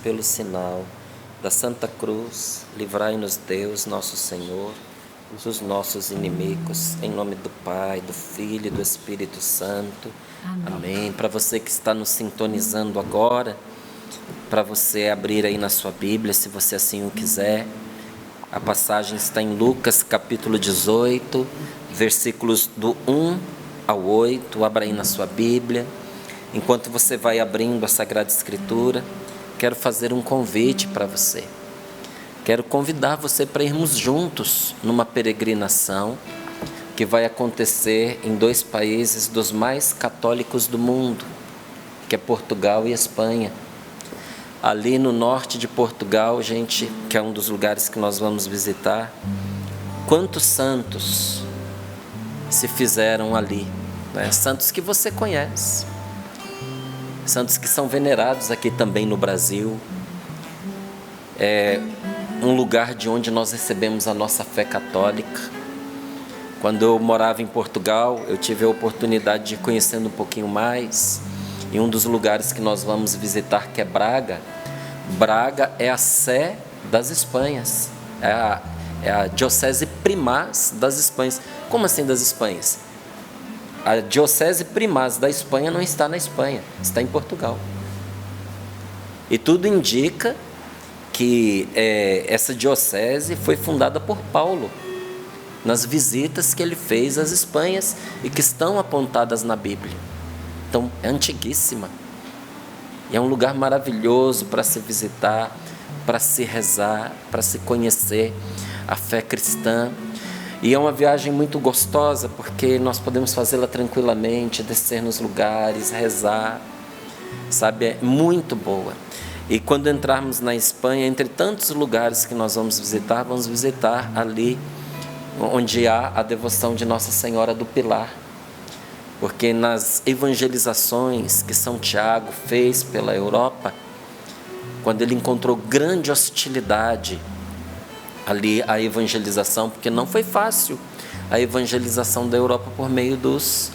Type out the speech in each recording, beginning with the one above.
pelo sinal da Santa Cruz, livrai-nos Deus, nosso Senhor, dos nossos inimigos, em nome do Pai, do Filho e do Espírito Santo. Amém. Para você que está nos sintonizando agora, para você abrir aí na sua Bíblia, se você assim o quiser, a passagem está em Lucas capítulo 18, versículos do 1 ao 8, abra aí na sua Bíblia. Enquanto você vai abrindo a Sagrada Escritura, quero fazer um convite para você. Quero convidar você para irmos juntos numa peregrinação que vai acontecer em dois países dos mais católicos do mundo, que é Portugal e Espanha. Ali no norte de Portugal, gente, que é um dos lugares que nós vamos visitar, quantos santos se fizeram ali, né? Santos que você conhece, santos que são venerados aqui também no Brasil. É um lugar de onde nós recebemos a nossa fé católica. Quando eu morava em Portugal, eu tive a oportunidade de ir conhecendo um pouquinho mais. Em um dos lugares que nós vamos visitar, que é Braga. Braga é a sé das Espanhas, é a diocese primaz das Espanhas. Como assim das Espanhas? A diocese primaz da Espanha não está na Espanha, está em Portugal. E tudo indica que essa diocese foi fundada por Paulo, nas visitas que ele fez às Espanhas e que estão apontadas na Bíblia. Então, é antiguíssima. E é um lugar maravilhoso para se visitar, para se rezar, para se conhecer a fé cristã. E é uma viagem muito gostosa, porque nós podemos fazê-la tranquilamente, descer nos lugares, rezar, sabe? É muito boa. E quando entrarmos na Espanha, entre tantos lugares que nós vamos visitar ali onde há a devoção de Nossa Senhora do Pilar. Porque nas evangelizações que São Tiago fez pela Europa, quando ele encontrou grande hostilidade ali a evangelização, porque não foi fácil a evangelização da Europa por meio dos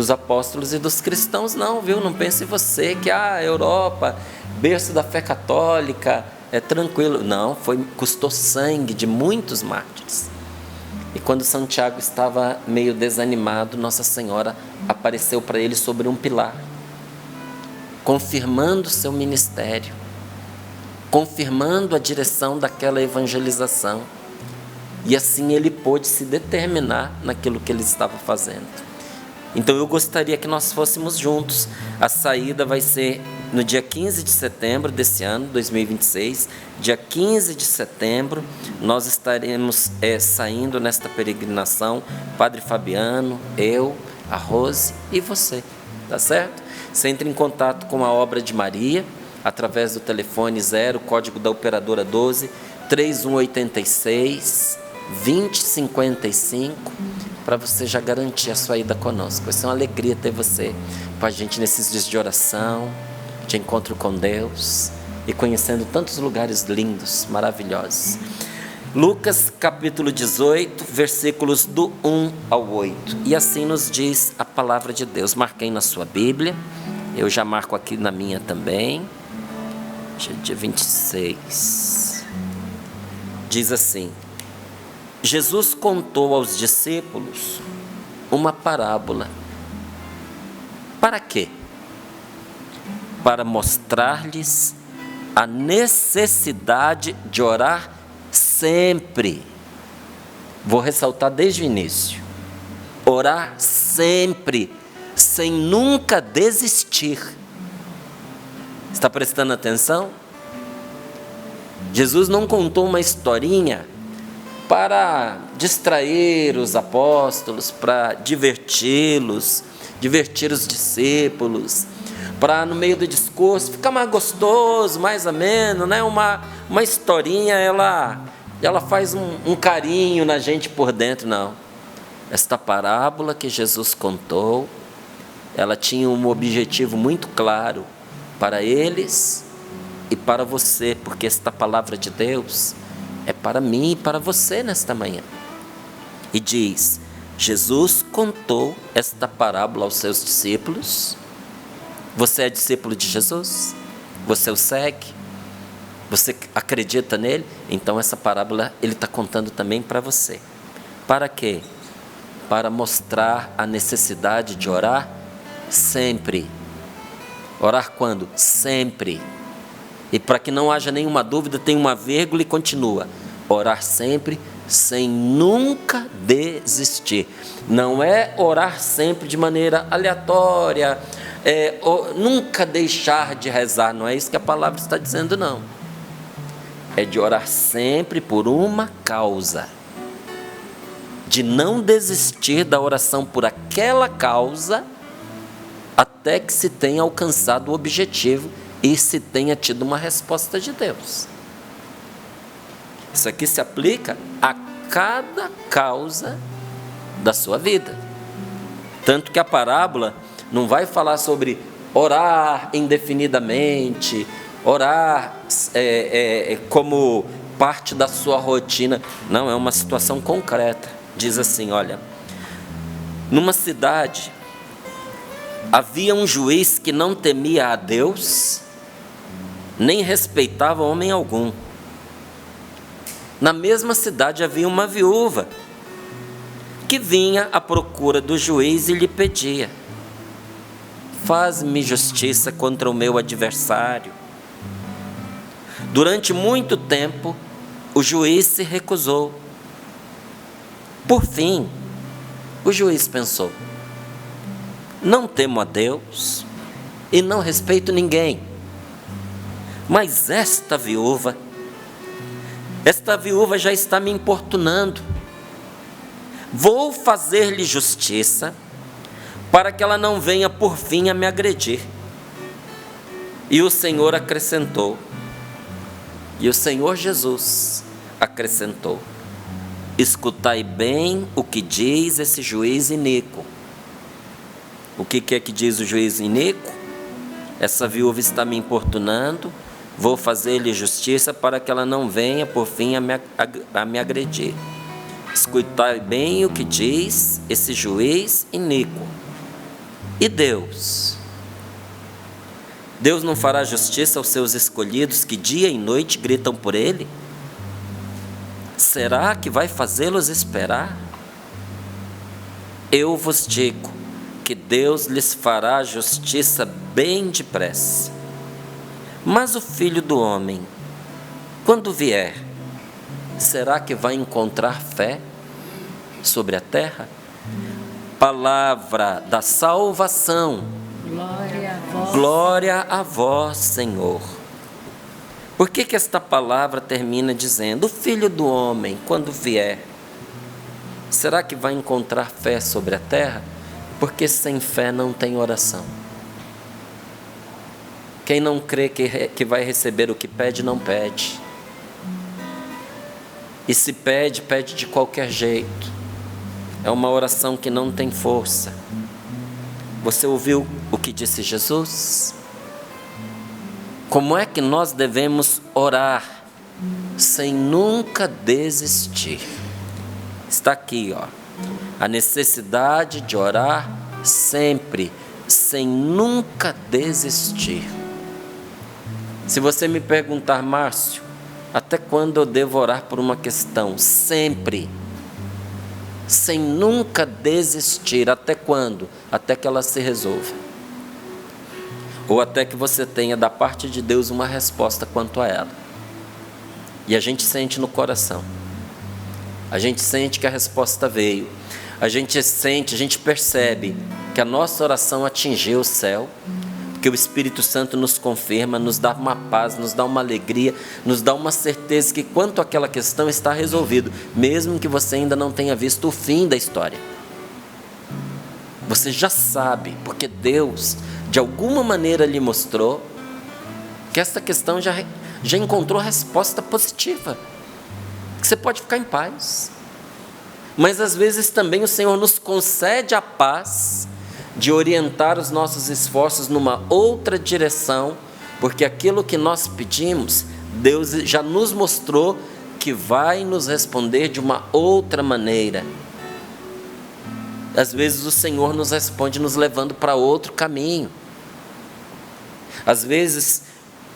apóstolos e dos cristãos, não, viu? Não pense você que a Europa, berço da fé católica, é tranquilo. Não, custou sangue de muitos mártires. E quando São Tiago estava meio desanimado, Nossa Senhora apareceu para ele sobre um pilar, confirmando seu ministério, confirmando a direção daquela evangelização. E assim ele pôde se determinar naquilo que ele estava fazendo. Então eu gostaria que nós fôssemos juntos. A saída vai ser no dia 15 de setembro desse ano, 2026. Dia 15 de setembro, nós estaremos saindo nesta peregrinação. Padre Fabiano, eu, a Rose e você, tá certo? Você entra em contato com a Obra de Maria, através do telefone 0, código da operadora 12, 3186 2055, para você já garantir a sua ida conosco. Vai ser uma alegria ter você com a gente nesses dias de oração, de encontro com Deus e conhecendo tantos lugares lindos, maravilhosos. Lucas capítulo 18, versículos do 1 ao 8. E assim nos diz a palavra de Deus. Marquei na sua Bíblia, eu já marco aqui na minha também. Dia 26. Diz assim: Jesus contou aos discípulos uma parábola. Para quê? Para mostrar-lhes a necessidade de orar sempre. Vou ressaltar desde o início. Orar sempre, sem nunca desistir. Está prestando atenção? Jesus não contou uma historinha para distrair os apóstolos, para diverti-los, divertir os discípulos, para no meio do discurso ficar mais gostoso, mais ameno, né? Uma historinha, ela faz um carinho na gente por dentro, não. Esta parábola que Jesus contou, ela tinha um objetivo muito claro para eles e para você, porque esta palavra de Deus é para mim e para você nesta manhã. E diz: Jesus contou esta parábola aos seus discípulos. Você é discípulo de Jesus? Você o segue? Você acredita nele? Então essa parábola ele está contando também para você. Para quê? Para mostrar a necessidade de orar sempre. Orar quando? Sempre. E para que não haja nenhuma dúvida, tem uma vírgula e continua. Orar sempre, sem nunca desistir. Não é orar sempre de maneira aleatória, nunca deixar de rezar. Não é isso que a palavra está dizendo, não. É de orar sempre por uma causa. De não desistir da oração por aquela causa, até que se tenha alcançado o objetivo e se tenha tido uma resposta de Deus. Isso aqui se aplica a cada causa da sua vida. Tanto que a parábola não vai falar sobre orar indefinidamente, orar como parte da sua rotina. Não, é uma situação concreta. Diz assim, olha, numa cidade havia um juiz que não temia a Deus, nem respeitava homem algum. Na mesma cidade havia uma viúva que vinha à procura do juiz e lhe pedia: faz-me justiça contra o meu adversário. Durante muito tempo, o juiz se recusou. Por fim, o juiz pensou: não temo a Deus e não respeito ninguém, mas esta viúva já está me importunando. Vou fazer-lhe justiça para que ela não venha por fim a me agredir. E o Senhor acrescentou, e o Senhor Jesus acrescentou: escutai bem o que diz esse juiz iníquo. O que é que diz o juiz iníquo? Essa viúva está me importunando, vou fazer-lhe justiça para que ela não venha por fim a me agredir. Escutai bem o que diz esse juiz iníquo. E Deus? Deus não fará justiça aos seus escolhidos que dia e noite gritam por Ele? Será que vai fazê-los esperar? Eu vos digo que Deus lhes fará justiça bem depressa. Mas o Filho do Homem, quando vier, será que vai encontrar fé sobre a terra? Palavra da salvação. Glória a vós, Senhor. Por que esta palavra termina dizendo: o Filho do Homem, quando vier, será que vai encontrar fé sobre a terra? Porque sem fé não tem oração. Quem não crê que vai receber o que pede, não pede. E se pede, pede de qualquer jeito. É uma oração que não tem força. Você ouviu o que disse Jesus? Como é que nós devemos orar sem nunca desistir? Está aqui, ó, a necessidade de orar sempre, sem nunca desistir. Se você me perguntar: Márcio, até quando eu devo orar por uma questão? Sempre, sem nunca desistir. Até quando? Até que ela se resolva. Ou até que você tenha da parte de Deus uma resposta quanto a ela. E a gente sente no coração. A gente sente que a resposta veio. A gente percebe que a nossa oração atingiu o céu, que o Espírito Santo nos confirma, nos dá uma paz, nos dá uma alegria, nos dá uma certeza que quanto àquela questão está resolvido, mesmo que você ainda não tenha visto o fim da história. Você já sabe, porque Deus, de alguma maneira, lhe mostrou que esta questão já encontrou resposta positiva, que você pode ficar em paz. Mas às vezes também o Senhor nos concede a paz de orientar os nossos esforços numa outra direção, porque aquilo que nós pedimos, Deus já nos mostrou que vai nos responder de uma outra maneira. Às vezes o Senhor nos responde nos levando para outro caminho. Às vezes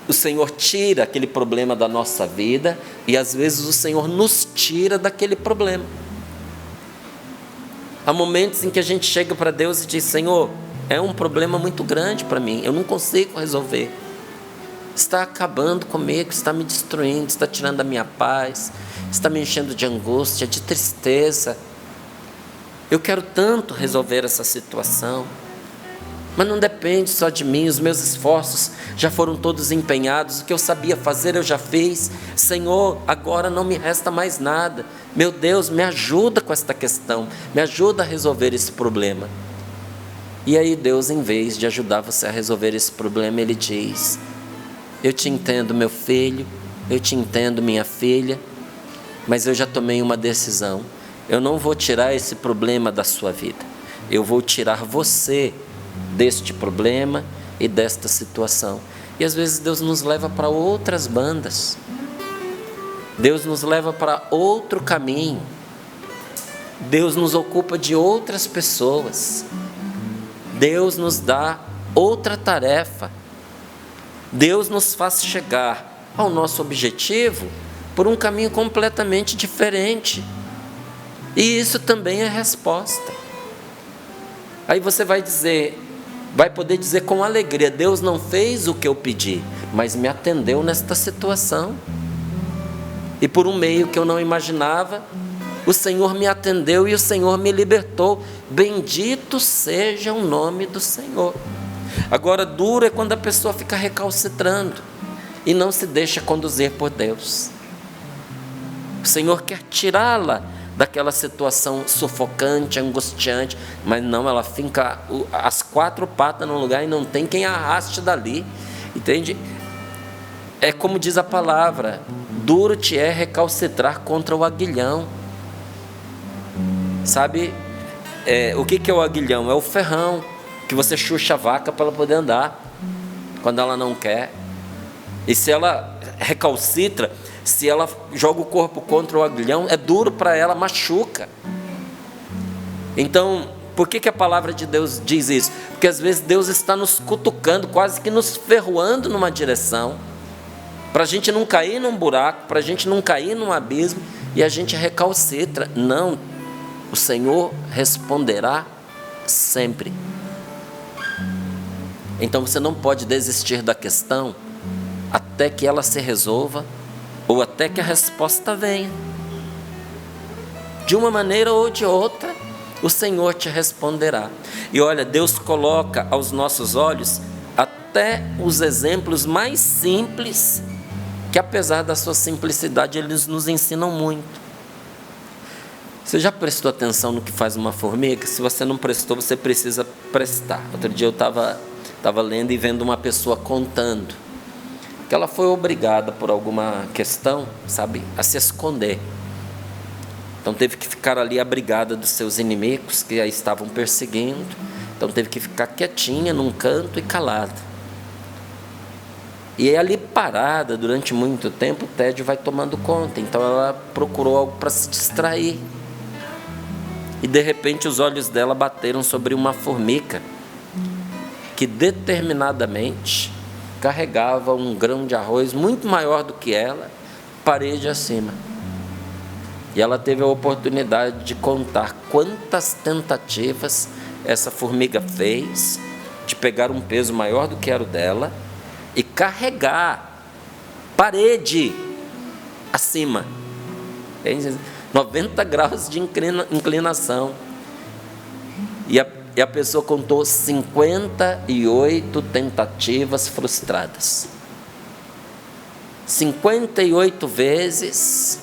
o Senhor tira aquele problema da nossa vida e às vezes o Senhor nos tira daquele problema. Há momentos em que a gente chega para Deus e diz: Senhor, é um problema muito grande para mim, eu não consigo resolver. Está acabando comigo, está me destruindo, está tirando a minha paz, está me enchendo de angústia, de tristeza. Eu quero tanto resolver essa situação, mas não depende só de mim, os meus esforços já foram todos empenhados, o que eu sabia fazer eu já fiz. Senhor, agora não me resta mais nada. Meu Deus, me ajuda com esta questão, me ajuda a resolver esse problema. E aí Deus, em vez de ajudar você a resolver esse problema, Ele diz: eu te entendo, meu filho, eu te entendo, minha filha, mas eu já tomei uma decisão. Eu não vou tirar esse problema da sua vida, eu vou tirar você deste problema e desta situação. E às vezes Deus nos leva para outras bandas, Deus nos leva para outro caminho, Deus nos ocupa de outras pessoas, Deus nos dá outra tarefa, Deus nos faz chegar ao nosso objetivo por um caminho completamente diferente. E isso também é resposta. Aí você vai poder dizer com alegria: Deus não fez o que eu pedi, mas me atendeu nesta situação. E por um meio que eu não imaginava, o Senhor me atendeu e o Senhor me libertou. Bendito seja o nome do Senhor. Agora, duro é quando a pessoa fica recalcitrando e não se deixa conduzir por Deus. O Senhor quer tirá-la daquela situação sufocante, angustiante, mas não, ela fica as quatro patas no lugar e não tem quem arraste dali, entende? É como diz a palavra: duro te é recalcitrar contra o aguilhão. Sabe, o que é o aguilhão? É o ferrão que você chucha a vaca para ela poder andar quando ela não quer. E se ela recalcitra, se ela joga o corpo contra o aguilhão, é duro para ela, machuca. Então, por que a palavra de Deus diz isso? Porque às vezes Deus está nos cutucando, quase que nos ferroando numa direção, para a gente não cair num buraco, para a gente não cair num abismo, e a gente recalcitra. Não, o Senhor responderá sempre. Então você não pode desistir da questão até que ela se resolva, ou até que a resposta venha. De uma maneira ou de outra, o Senhor te responderá. E olha, Deus coloca aos nossos olhos até os exemplos mais simples, que apesar da sua simplicidade, eles nos ensinam muito. Você já prestou atenção no que faz uma formiga? Se você não prestou, você precisa prestar. Outro dia eu estava lendo e vendo uma pessoa contando que ela foi obrigada por alguma questão, sabe, a se esconder. Então teve que ficar ali abrigada dos seus inimigos que a estavam perseguindo. Então teve que ficar quietinha num canto e calada. E ali parada durante muito tempo, o tédio vai tomando conta. Então ela procurou algo para se distrair. E de repente os olhos dela bateram sobre uma formiga que determinadamente carregava um grão de arroz muito maior do que ela, parede acima. E ela teve a oportunidade de contar quantas tentativas essa formiga fez de pegar um peso maior do que era o dela e carregar parede acima. 90 graus de inclinação. E a pessoa contou 58 tentativas frustradas. 58 vezes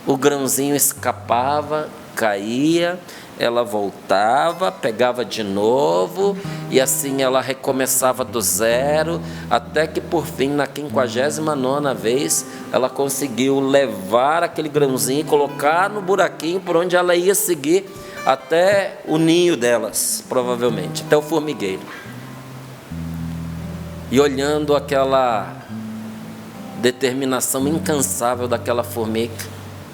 o grãozinho escapava, caía, ela voltava, pegava de novo, e assim ela recomeçava do zero, até que por fim, na 59ª vez, ela conseguiu levar aquele grãozinho e colocar no buraquinho por onde ela ia seguir, até o ninho delas, provavelmente, até o formigueiro. E olhando aquela determinação incansável daquela formiga,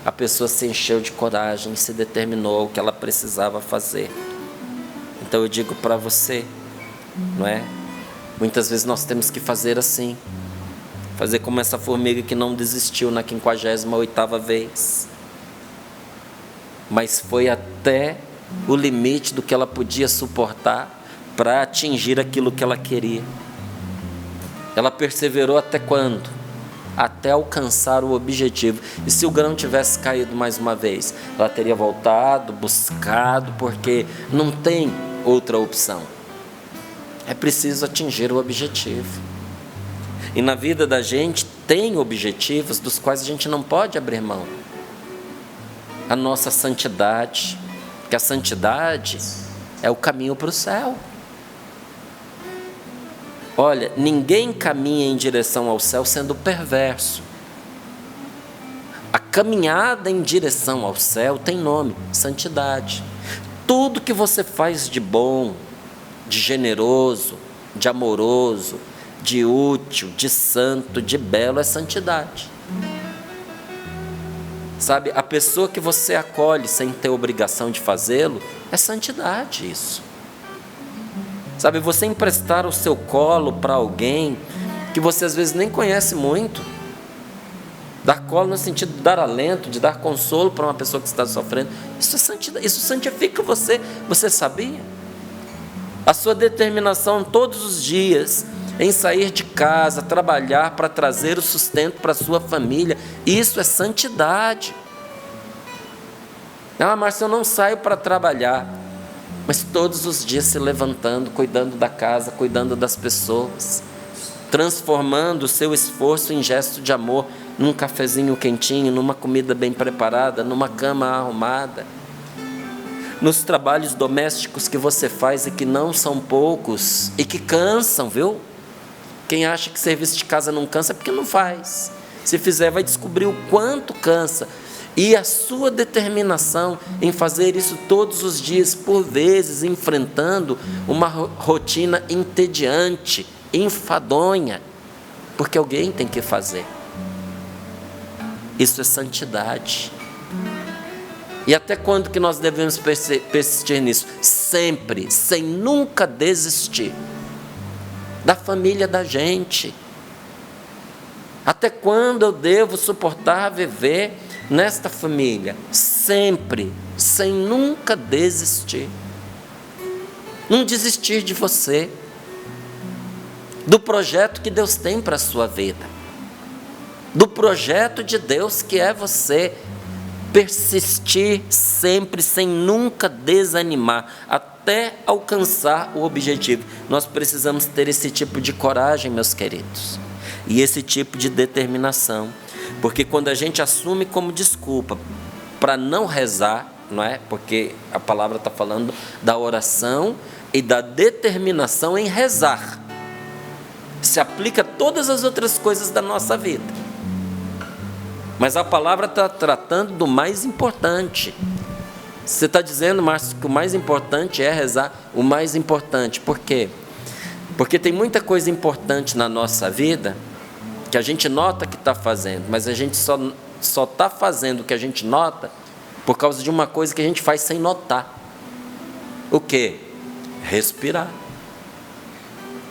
a pessoa se encheu de coragem e se determinou o que ela precisava fazer. Então eu digo para você, não é? Muitas vezes nós temos que fazer assim. Fazer como essa formiga que não desistiu na 58ª vez. Mas foi até o limite do que ela podia suportar para atingir aquilo que ela queria. Ela perseverou até quando? Até alcançar o objetivo. E se o grão tivesse caído mais uma vez, ela teria voltado, buscado, porque não tem outra opção. É preciso atingir o objetivo. E na vida da gente tem objetivos dos quais a gente não pode abrir mão. A nossa santidade, porque a santidade é o caminho para o céu. Olha, ninguém caminha em direção ao céu sendo perverso. A caminhada em direção ao céu tem nome, santidade. Tudo que você faz de bom, de generoso, de amoroso, de útil, de santo, de belo, é santidade. Sabe, a pessoa que você acolhe sem ter obrigação de fazê-lo, é santidade isso. Sabe, você emprestar o seu colo para alguém que você às vezes nem conhece muito, dar colo no sentido de dar alento, de dar consolo para uma pessoa que está sofrendo, isso é santidade, isso santifica você. Você sabia? A sua determinação todos os dias em sair de casa, trabalhar para trazer o sustento para a sua família, isso é santidade. Márcio, eu não saio para trabalhar, mas todos os dias se levantando, cuidando da casa, cuidando das pessoas, transformando o seu esforço em gesto de amor, num cafezinho quentinho, numa comida bem preparada, numa cama arrumada, nos trabalhos domésticos que você faz e que não são poucos e que cansam, viu? Quem acha que serviço de casa não cansa é porque não faz. Se fizer, vai descobrir o quanto cansa. E a sua determinação em fazer isso todos os dias, por vezes enfrentando uma rotina entediante, enfadonha, porque alguém tem que fazer. Isso é santidade. E até quando que nós devemos persistir nisso? Sempre, sem nunca desistir da família da gente. Até quando eu devo suportar viver nesta família? Sempre, sem nunca desistir. Não desistir de você, do projeto que Deus tem para a sua vida, do projeto de Deus que é você. Persistir sempre, sem nunca desanimar, até alcançar o objetivo. Nós precisamos ter esse tipo de coragem, meus queridos, e esse tipo de determinação, porque quando a gente assume como desculpa para não rezar, não é? Porque a palavra está falando da oração e da determinação em rezar, se aplica a todas as outras coisas da nossa vida. Mas a palavra está tratando do mais importante. Você está dizendo, Márcio, que o mais importante é rezar? O mais importante. Por quê? Porque tem muita coisa importante na nossa vida que a gente nota que está fazendo, mas a gente só está fazendo o que a gente nota por causa de uma coisa que a gente faz sem notar. O quê? Respirar.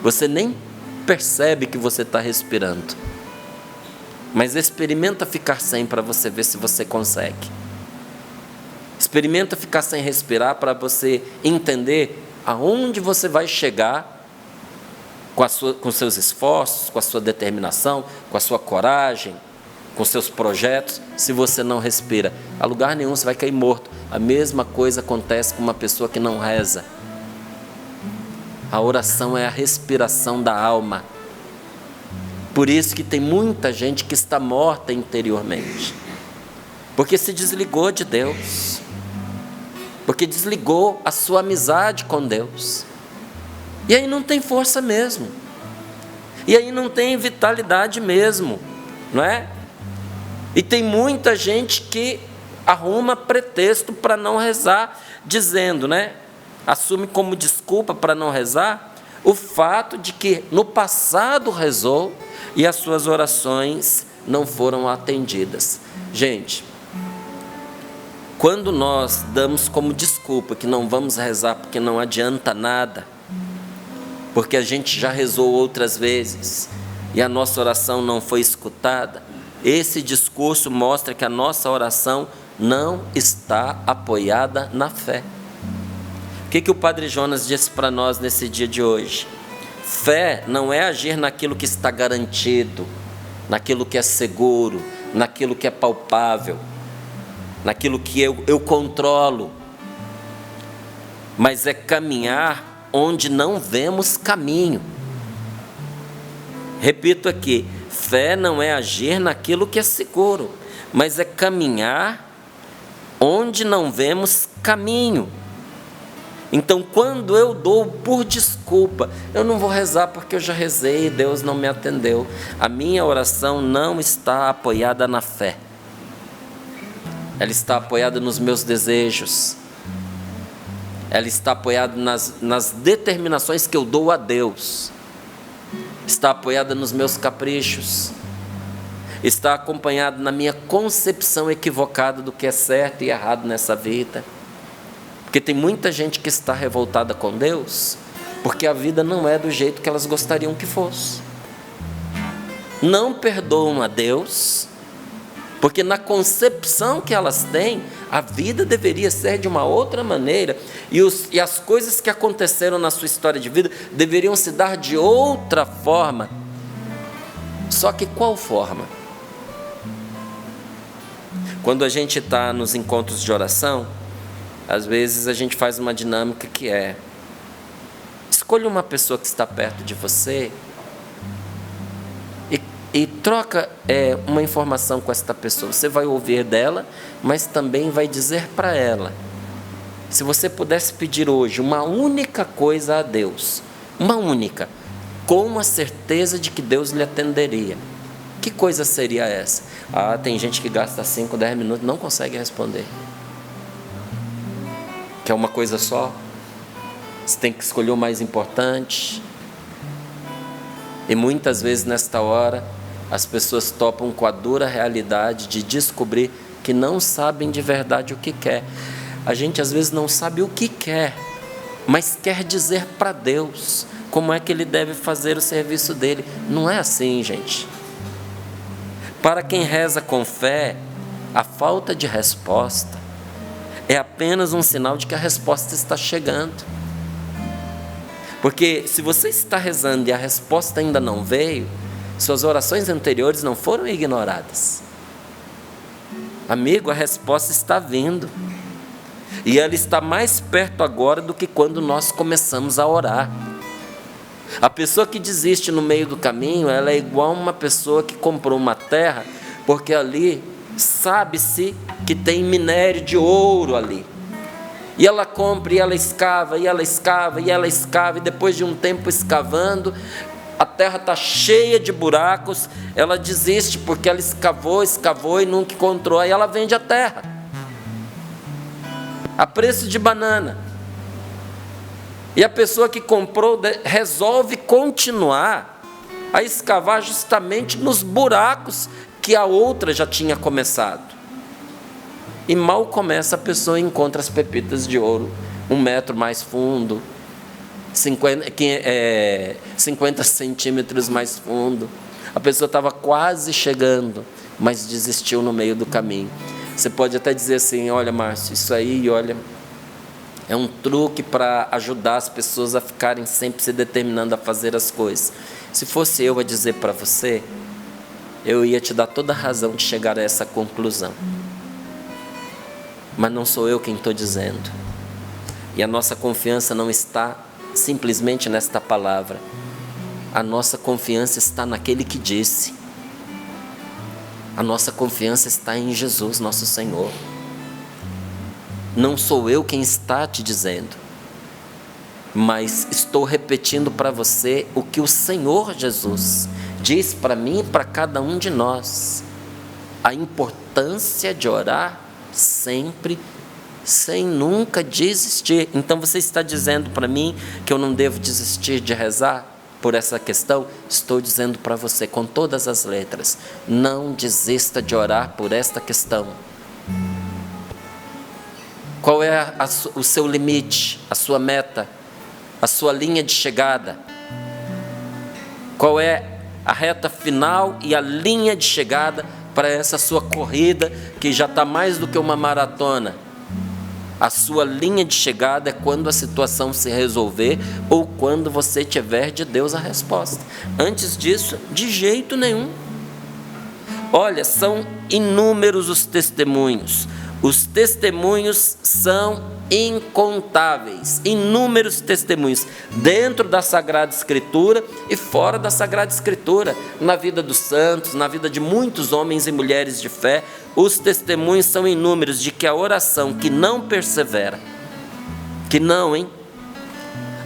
Você nem percebe que você está respirando. Mas experimenta ficar sem para você ver se você consegue. Experimenta ficar sem respirar para você entender aonde você vai chegar com seus esforços, com a sua determinação, com a sua coragem, com seus projetos, se você não respira. A lugar nenhum você vai cair morto. A mesma coisa acontece com uma pessoa que não reza. A oração é a respiração da alma. Por isso que tem muita gente que está morta interiormente, porque se desligou de Deus, porque desligou a sua amizade com Deus, e aí não tem força mesmo, e aí não tem vitalidade mesmo, não é? E tem muita gente que arruma pretexto para não rezar, dizendo, né? Assume como desculpa para não rezar o fato de que no passado rezou e as suas orações não foram atendidas. Gente, quando nós damos como desculpa que não vamos rezar porque não adianta nada, porque a gente já rezou outras vezes, e a nossa oração não foi escutada, esse discurso mostra que a nossa oração não está apoiada na fé. O que o Padre Jonas disse para nós nesse dia de hoje? Fé não é agir naquilo que está garantido, naquilo que é seguro, naquilo que é palpável, naquilo que eu controlo, mas é caminhar onde não vemos caminho. Repito aqui, fé não é agir naquilo que é seguro, mas é caminhar onde não vemos caminho. Então, quando eu dou por desculpa, eu não vou rezar porque eu já rezei e Deus não me atendeu, a minha oração não está apoiada na fé, ela está apoiada nos meus desejos, ela está apoiada nas determinações que eu dou a Deus, está apoiada nos meus caprichos, está acompanhada na minha concepção equivocada do que é certo e errado nessa vida. Porque tem muita gente que está revoltada com Deus, porque a vida não é do jeito que elas gostariam que fosse. Não perdoam a Deus, porque na concepção que elas têm, a vida deveria ser de uma outra maneira, e as coisas que aconteceram na sua história de vida deveriam se dar de outra forma. Só que qual forma? Quando a gente está nos encontros de oração, às vezes a gente faz uma dinâmica que é: escolha uma pessoa que está perto de você e troca uma informação com esta pessoa. Você vai ouvir dela, mas também vai dizer para ela. Se você pudesse pedir hoje uma única coisa a Deus, uma única, com a certeza de que Deus lhe atenderia, que coisa seria essa? Tem gente que gasta 5, 10 minutos e não consegue responder. Quer uma coisa só? Você tem que escolher o mais importante. E muitas vezes nesta hora, as pessoas topam com a dura realidade de descobrir que não sabem de verdade o que quer. A gente às vezes não sabe o que quer, mas quer dizer para Deus como é que Ele deve fazer o serviço dele. Não é assim, gente. Para quem reza com fé, a falta de resposta é apenas um sinal de que a resposta está chegando. Porque se você está rezando e a resposta ainda não veio, suas orações anteriores não foram ignoradas. Amigo, a resposta está vindo. E ela está mais perto agora do que quando nós começamos a orar. A pessoa que desiste no meio do caminho, ela é igual uma pessoa que comprou uma terra, porque ali sabe-se que tem minério de ouro ali. E ela compra, e ela escava, e ela escava, e ela escava, e depois de um tempo escavando, a terra está cheia de buracos, ela desiste porque ela escavou e nunca encontrou, aí ela vende a terra a preço de banana. E a pessoa que comprou resolve continuar a escavar justamente nos buracos que a outra já tinha começado. E mal começa, a pessoa encontra as pepitas de ouro, 1 metro mais fundo, 50 centímetros mais fundo. A pessoa estava quase chegando, mas desistiu no meio do caminho. Você pode até dizer assim: olha, Márcio, isso aí, olha, é um truque para ajudar as pessoas a ficarem sempre se determinando a fazer as coisas. Se fosse eu a dizer para você, eu ia te dar toda a razão de chegar a essa conclusão. Mas não sou eu quem estou dizendo. E a nossa confiança não está simplesmente nesta palavra. A nossa confiança está naquele que disse. A nossa confiança está em Jesus, nosso Senhor. Não sou eu quem está te dizendo, mas estou repetindo para você o que o Senhor Jesus diz para mim e para cada um de nós. A importância de orar sempre, sem nunca desistir. Então você está dizendo para mim que eu não devo desistir de rezar por essa questão? Estou dizendo para você com todas as letras: não desista de orar por esta questão. Qual é o seu limite, a sua meta, a sua linha de chegada? Qual é a reta final e a linha de chegada para essa sua corrida, que já está mais do que uma maratona. A sua linha de chegada é quando a situação se resolver ou quando você tiver de Deus a resposta. Antes disso, de jeito nenhum. Olha, são inúmeros os testemunhos. Os testemunhos são incontáveis, inúmeros testemunhos, dentro da Sagrada Escritura e fora da Sagrada Escritura, na vida dos santos, na vida de muitos homens e mulheres de fé. Os testemunhos são inúmeros de que a oração que não persevera,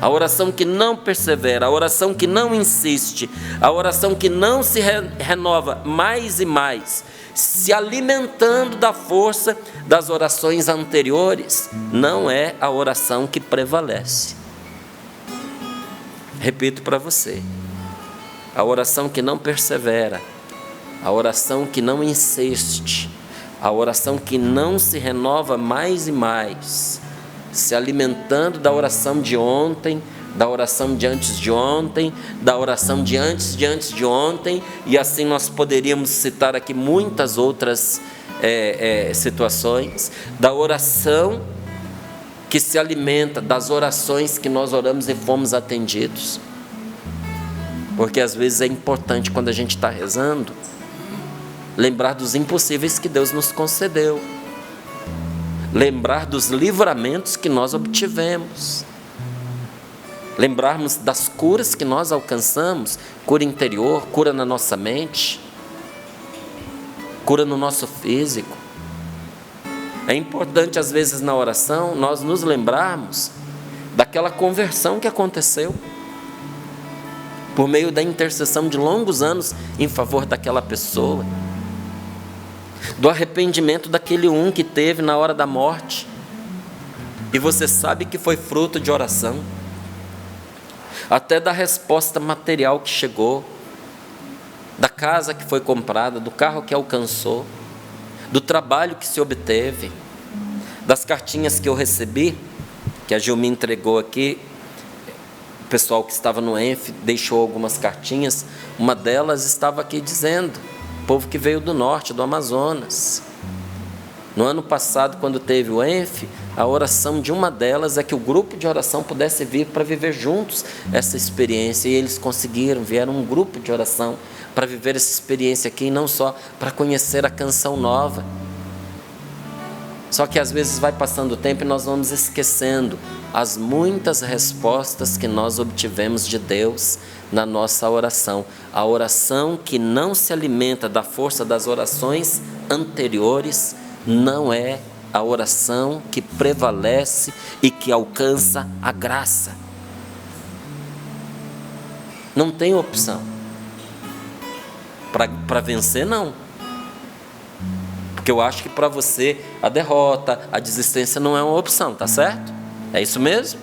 a oração que não persevera, a oração que não insiste, a oração que não se renova mais e mais, se alimentando da força das orações anteriores, não é a oração que prevalece. Repito para você, a oração que não persevera, a oração que não insiste, a oração que não se renova mais e mais, se alimentando da oração de ontem, da oração de antes de ontem, da oração de antes de ontem, e assim nós poderíamos citar aqui muitas outras situações, da oração que se alimenta das orações que nós oramos e fomos atendidos. Porque às vezes é importante, quando a gente está rezando, lembrar dos impossíveis que Deus nos concedeu, lembrar dos livramentos que nós obtivemos, lembrarmos das curas que nós alcançamos, cura interior, cura na nossa mente, cura no nosso físico. É importante, às vezes, na oração, nós nos lembrarmos daquela conversão que aconteceu, por meio da intercessão de longos anos em favor daquela pessoa, do arrependimento daquele que teve na hora da morte, e você sabe que foi fruto de oração, até da resposta material que chegou, da casa que foi comprada, do carro que alcançou, do trabalho que se obteve, das cartinhas que eu recebi, que a Gil me entregou aqui. O pessoal que estava no ENF deixou algumas cartinhas, uma delas estava aqui dizendo, povo que veio do norte, do Amazonas. No ano passado, quando teve o ENF, a oração de uma delas é que o grupo de oração pudesse vir para viver juntos essa experiência, e eles conseguiram, vieram um grupo de oração para viver essa experiência aqui, e não só para conhecer a canção nova. Só que às vezes vai passando o tempo e nós vamos esquecendo as muitas respostas que nós obtivemos de Deus na nossa oração. A oração que não se alimenta da força das orações anteriores não é a oração que prevalece e que alcança a graça. Não tem opção. Para vencer, não. Porque eu acho que para você a derrota, a desistência não é uma opção, tá certo? É isso mesmo?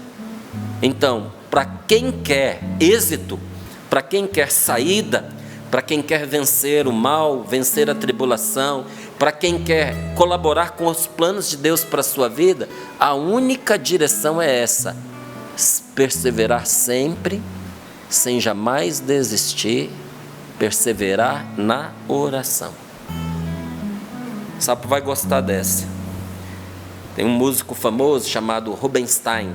Então, para quem quer êxito, para quem quer saída, para quem quer vencer o mal, vencer a tribulação, para quem quer colaborar com os planos de Deus para a sua vida, a única direção é essa: perseverar sempre, sem jamais desistir, perseverar na oração. O Sapo vai gostar dessa. Tem um músico famoso chamado Rubinstein,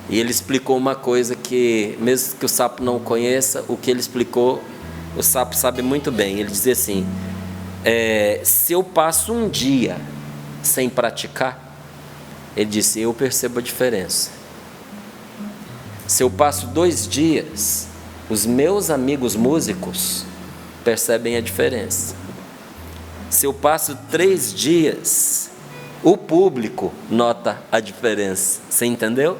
e ele explicou uma coisa que, mesmo que o Sapo não conheça, o que ele explicou, o Sapo sabe muito bem. Ele dizia assim, se eu passo um dia sem praticar, ele disse, eu percebo a diferença. Se eu passo 2 dias, os meus amigos músicos percebem a diferença. Se eu passo 3 dias, o público nota a diferença. Você entendeu?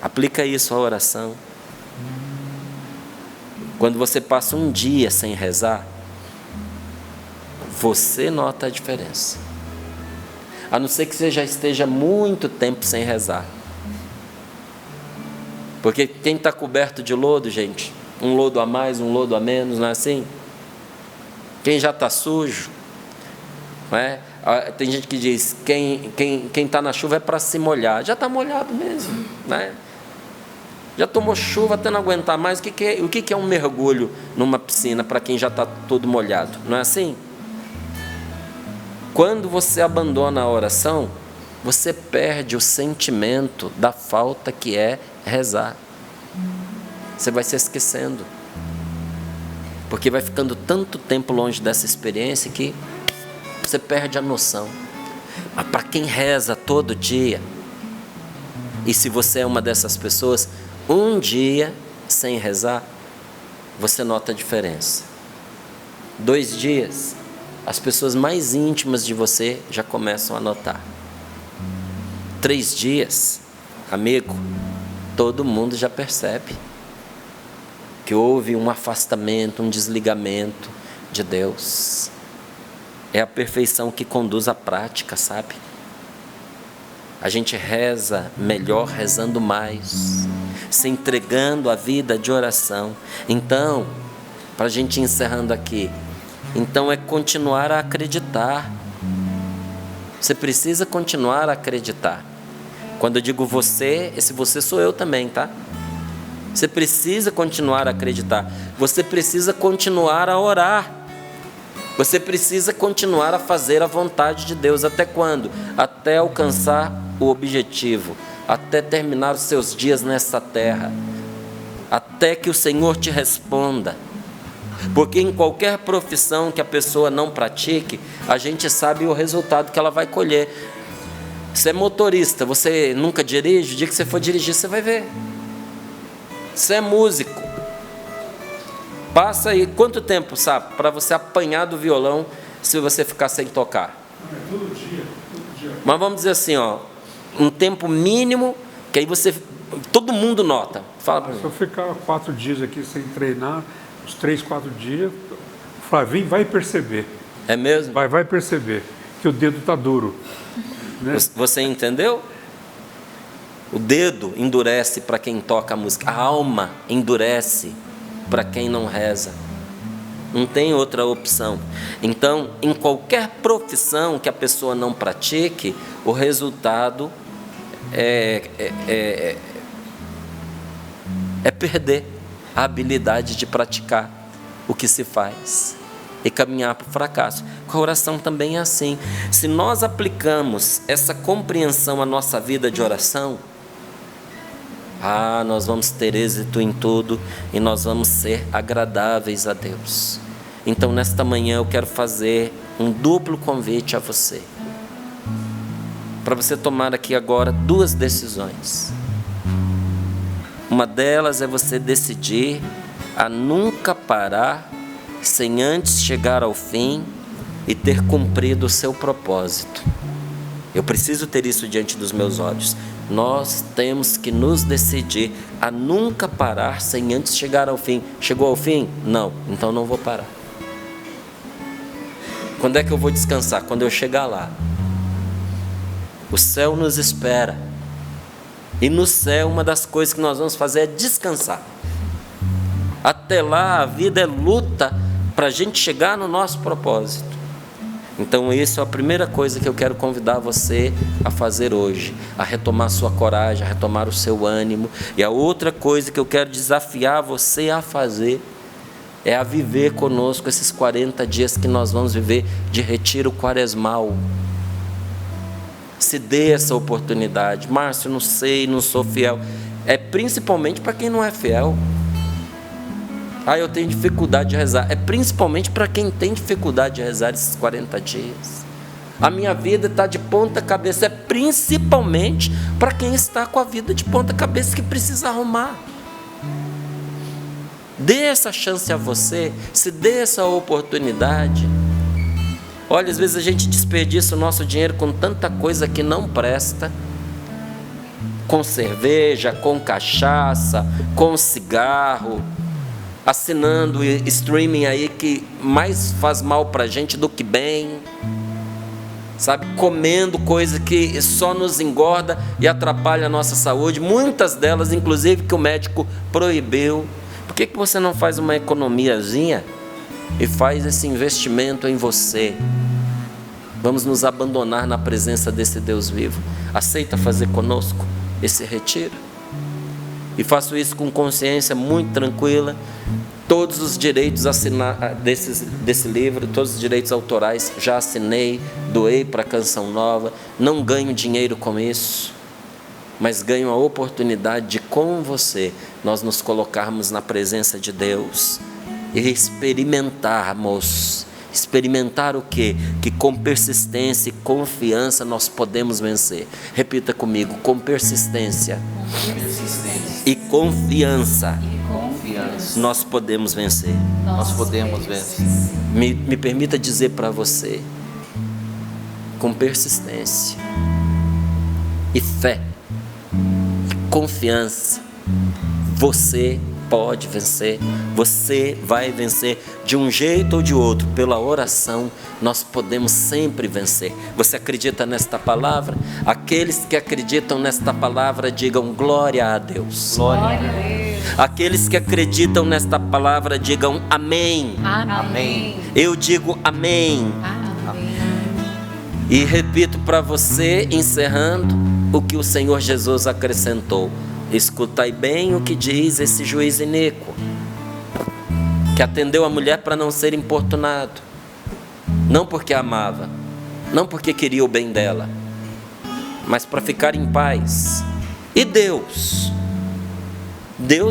Aplica isso à oração. Quando você passa um dia sem rezar, você nota a diferença. A não ser que você já esteja muito tempo sem rezar. Porque quem está coberto de lodo, gente, um lodo a mais, um lodo a menos, não é assim? Quem já está sujo, não é? Tem gente que diz, quem está na chuva é para se molhar. Já está molhado mesmo, né? Já tomou chuva até não aguentar mais. O que é um mergulho numa piscina para quem já está todo molhado? Não é assim? Quando você abandona a oração, você perde o sentimento da falta que é rezar. Você vai se esquecendo. Porque vai ficando tanto tempo longe dessa experiência que você perde a noção. Mas para quem reza todo dia, e se você é uma dessas pessoas, um dia sem rezar, você nota a diferença. 2 dias, as pessoas mais íntimas de você já começam a notar. 3 dias, amigo, todo mundo já percebe que houve um afastamento, um desligamento de Deus. É a perfeição que conduz à prática, sabe? A gente reza melhor rezando mais, se entregando a vida de oração. Então, para a gente ir encerrando aqui, então é continuar a acreditar. Você precisa continuar a acreditar. Quando eu digo você, esse você sou eu também, tá? Você precisa continuar a acreditar. Você precisa continuar a orar. Você precisa continuar a fazer a vontade de Deus. Até quando? Até alcançar o objetivo. Até terminar os seus dias nessa terra. Até que o Senhor te responda. Porque em qualquer profissão que a pessoa não pratique, a gente sabe o resultado que ela vai colher. Você é motorista, você nunca dirige? O dia que você for dirigir, você vai ver. Você é músico. Passa aí quanto tempo, sabe, para você apanhar do violão se você ficar sem tocar? Todo dia. Mas vamos dizer assim, ó, um tempo mínimo que aí todo mundo nota. Fala para mim. Se eu ficar 4 dias aqui sem treinar, uns 3, 4 dias, o Flavinho vai perceber. É mesmo? Vai perceber que o dedo está duro. Né? Você entendeu? O dedo endurece para quem toca a música. A alma endurece para quem não reza. Não tem outra opção. Então, em qualquer profissão que a pessoa não pratique, o resultado é perder a habilidade de praticar o que se faz e caminhar para o fracasso. Com a oração também é assim. Se nós aplicamos essa compreensão à nossa vida de oração, nós vamos ter êxito em tudo e nós vamos ser agradáveis a Deus. Então, nesta manhã, eu quero fazer um duplo convite a você. Para você tomar aqui agora 2 decisões. Uma delas é você decidir a nunca parar sem antes chegar ao fim e ter cumprido o seu propósito. Eu preciso ter isso diante dos meus olhos. Nós temos que nos decidir a nunca parar sem antes chegar ao fim. Chegou ao fim? Não, então não vou parar. Quando é que eu vou descansar? Quando eu chegar lá. O céu nos espera. E no céu uma das coisas que nós vamos fazer é descansar. Até lá a vida é luta para a gente chegar no nosso propósito. Então isso é a primeira coisa que eu quero convidar você a fazer hoje, a retomar sua coragem, a retomar o seu ânimo. E a outra coisa que eu quero desafiar você a fazer é a viver conosco esses 40 dias que nós vamos viver de retiro quaresmal. Se dê essa oportunidade. Márcio, não sei, não sou fiel. É principalmente para quem não é fiel. Eu tenho dificuldade de rezar. É principalmente para quem tem dificuldade de rezar esses 40 dias. A minha vida está de ponta cabeça. É principalmente para quem está com a vida de ponta cabeça que precisa arrumar. Dê essa chance a você. Se dê essa oportunidade. Olha, às vezes a gente desperdiça o nosso dinheiro com tanta coisa que não presta. Com cerveja, com cachaça, com cigarro, assinando streaming aí que mais faz mal para a gente do que bem, sabe? Comendo coisa que só nos engorda e atrapalha a nossa saúde, muitas delas inclusive que o médico proibiu. Por que você não faz uma economiazinha e faz esse investimento em você? Vamos nos abandonar na presença desse Deus vivo. Aceita fazer conosco esse retiro? E faço isso com consciência muito tranquila. Todos os direitos desse livro, todos os direitos autorais já assinei, doei para a Canção Nova. Não ganho dinheiro com isso, mas ganho a oportunidade de, com você, nós nos colocarmos na presença de Deus e experimentarmos. Experimentar o quê? Que com persistência e confiança nós podemos vencer. Repita comigo: com persistência, e confiança, nós podemos vencer. Nós podemos vencer. Me permita dizer para você: com persistência e fé, e confiança, você pode vencer. Você vai vencer de um jeito ou de outro. Pela oração nós podemos sempre vencer. Você acredita nesta palavra? Aqueles que acreditam nesta palavra digam glória a Deus. Glória a Deus. Aqueles que acreditam nesta palavra digam amém. Amém. Eu digo amém. Amém. E repito para você, encerrando, o que o Senhor Jesus acrescentou: escutai bem o que diz esse juiz iníquo, que atendeu a mulher para não ser importunado, não porque amava, não porque queria o bem dela, mas para ficar em paz. E Deus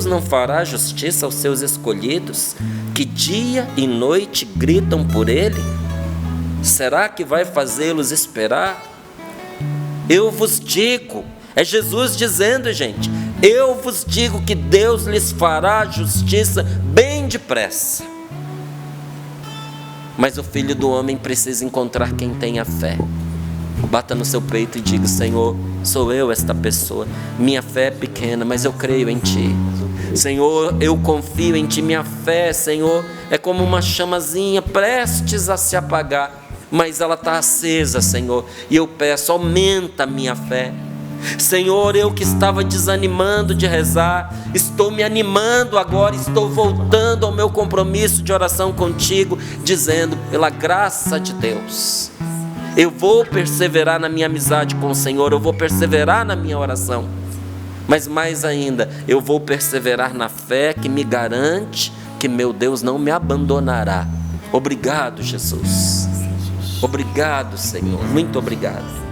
não fará justiça aos seus escolhidos, que dia e noite gritam por Ele? Será que vai fazê-los esperar? Eu vos digo, é Jesus dizendo, gente, eu vos digo que Deus lhes fará justiça bem depressa. Mas o Filho do Homem precisa encontrar quem tenha fé. Bata no seu peito e diga: Senhor, sou eu esta pessoa. Minha fé é pequena, mas eu creio em Ti. Senhor, eu confio em Ti. Minha fé, Senhor, é como uma chamazinha prestes a se apagar, mas ela está acesa, Senhor. E eu peço, aumenta a minha fé. Senhor, eu que estava desanimando de rezar, estou me animando agora, estou voltando ao meu compromisso de oração contigo, dizendo: pela graça de Deus, eu vou perseverar na minha amizade com o Senhor, eu vou perseverar na minha oração, mas mais ainda, eu vou perseverar na fé que me garante que meu Deus não me abandonará. Obrigado, Jesus. Obrigado, Senhor. Muito obrigado.